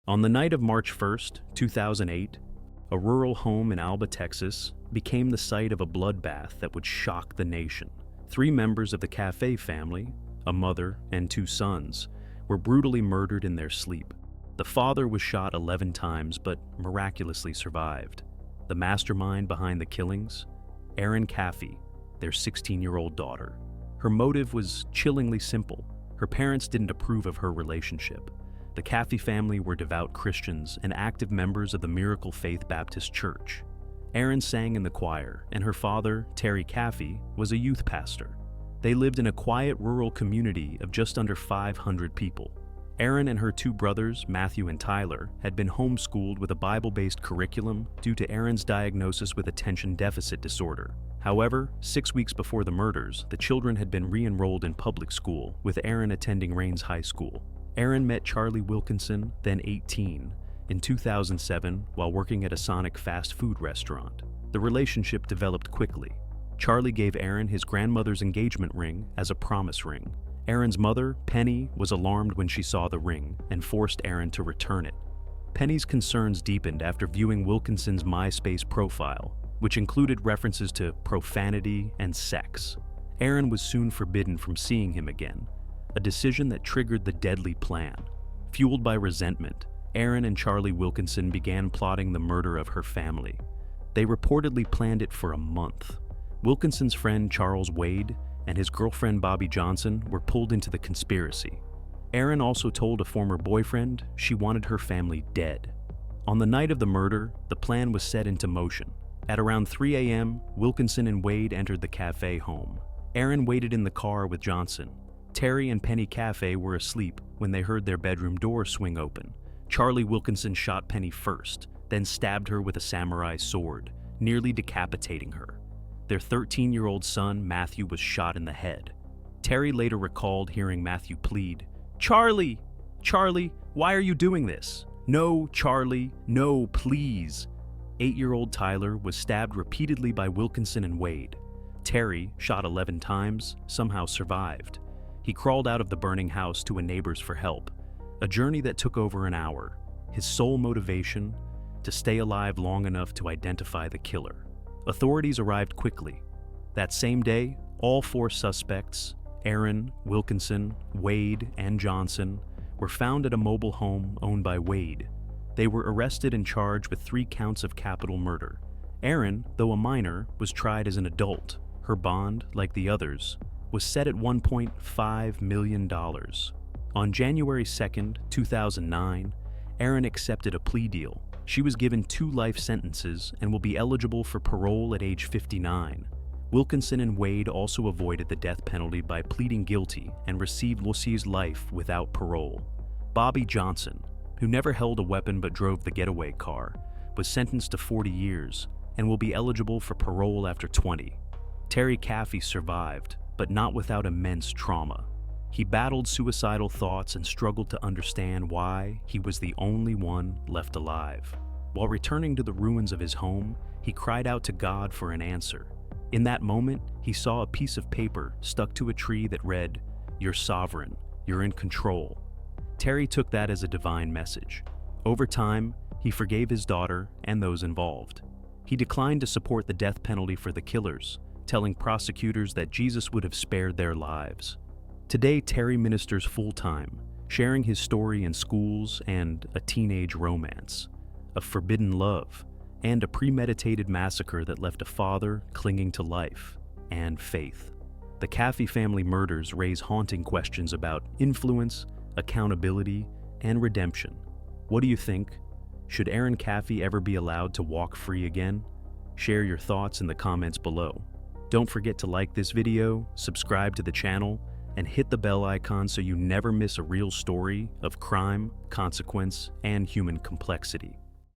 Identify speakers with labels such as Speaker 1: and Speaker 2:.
Speaker 1: On the night of March 1st, 2008, a rural home in Alba, Texas, became the site of a bloodbath that would shock the nation. 3 members of the Caffey family, a mother and 2 sons, were brutally murdered in their sleep. The father was shot 11 times but miraculously survived. The mastermind behind the killings? Erin Caffey, their 16-year-old daughter. Her motive was chillingly simple. Her parents didn't approve of her relationship. The Caffey family were devout Christians and active members of the Miracle Faith Baptist Church. Erin sang in the choir, and her father, Terry Caffey, was a youth pastor. They lived in a quiet rural community of just under 500 people. Erin and her 2 brothers, Matthew and Tyler, had been homeschooled with a Bible-based curriculum due to Erin's diagnosis with attention deficit disorder. However, 6 weeks before the murders, the children had been re-enrolled in public school, with Erin attending Rains High School. Erin met Charlie Wilkinson, then 18, in 2007 while working at a Sonic fast food restaurant. The relationship developed quickly. Charlie gave Erin his grandmother's engagement ring as a promise ring. Erin's mother, Penny, was alarmed when she saw the ring and forced Erin to return it. Penny's concerns deepened after viewing Wilkinson's MySpace profile, which included references to profanity and sex. Erin was soon forbidden from seeing him again, a decision that triggered the deadly plan. Fueled by resentment, Erin and Charlie Wilkinson began plotting the murder of her family. They reportedly planned it for a month. Wilkinson's friend Charles Wade and his girlfriend Bobby Johnson were pulled into the conspiracy. Erin also told a former boyfriend she wanted her family dead. On the night of the murder, the plan was set into motion. At around 3 a.m., Wilkinson and Wade entered the Caffey home. Erin waited in the car with Johnson. Terry and Penny Caffey were asleep when they heard their bedroom door swing open. Charlie Wilkinson shot Penny first, then stabbed her with a samurai sword, nearly decapitating her. Their 13-year-old son, Matthew, was shot in the head. Terry later recalled hearing Matthew plead, "Charlie! Charlie, why are you doing this? No, Charlie, no, please." 8-year-old Tyler was stabbed repeatedly by Wilkinson and Wade. Terry, shot 11 times, somehow survived. He crawled out of the burning house to a neighbor's for help, a journey that took over an hour. His sole motivation? To stay alive long enough to identify the killer. Authorities arrived quickly. That same day, all 4 suspects, Erin, Wilkinson, Wade, and Johnson, were found at a mobile home owned by Wade. They were arrested and charged with 3 counts of capital murder. Erin, though a minor, was tried as an adult. Her bond, like the others, was set at $1.5 million. On January 2, 2009, Erin accepted a plea deal. She was given 2 life sentences and will be eligible for parole at age 59. Wilkinson and Wade also avoided the death penalty by pleading guilty and received life without parole. Bobby Johnson, who never held a weapon but drove the getaway car, was sentenced to 40 years and will be eligible for parole after 20. Terry Caffey survived, but not without immense trauma. He battled suicidal thoughts and struggled to understand why he was the only one left alive. While returning to the ruins of his home, he cried out to God for an answer. In that moment, he saw a piece of paper stuck to a tree that read, "You're sovereign, you're in control." Terry took that as a divine message. Over time, he forgave his daughter and those involved. He declined to support the death penalty for the killers, telling prosecutors that Jesus would have spared their lives. Today, Terry ministers full-time, sharing his story in schools and a teenage romance, a forbidden love, and a premeditated massacre that left a father clinging to life and faith. The Caffey family murders raise haunting questions about influence, accountability, and redemption. What do you think? Should Erin Caffey ever be allowed to walk free again? Share your thoughts in the comments below. Don't forget to like this video, subscribe to the channel, and hit the bell icon so you never miss a real story of crime, consequence, and human complexity.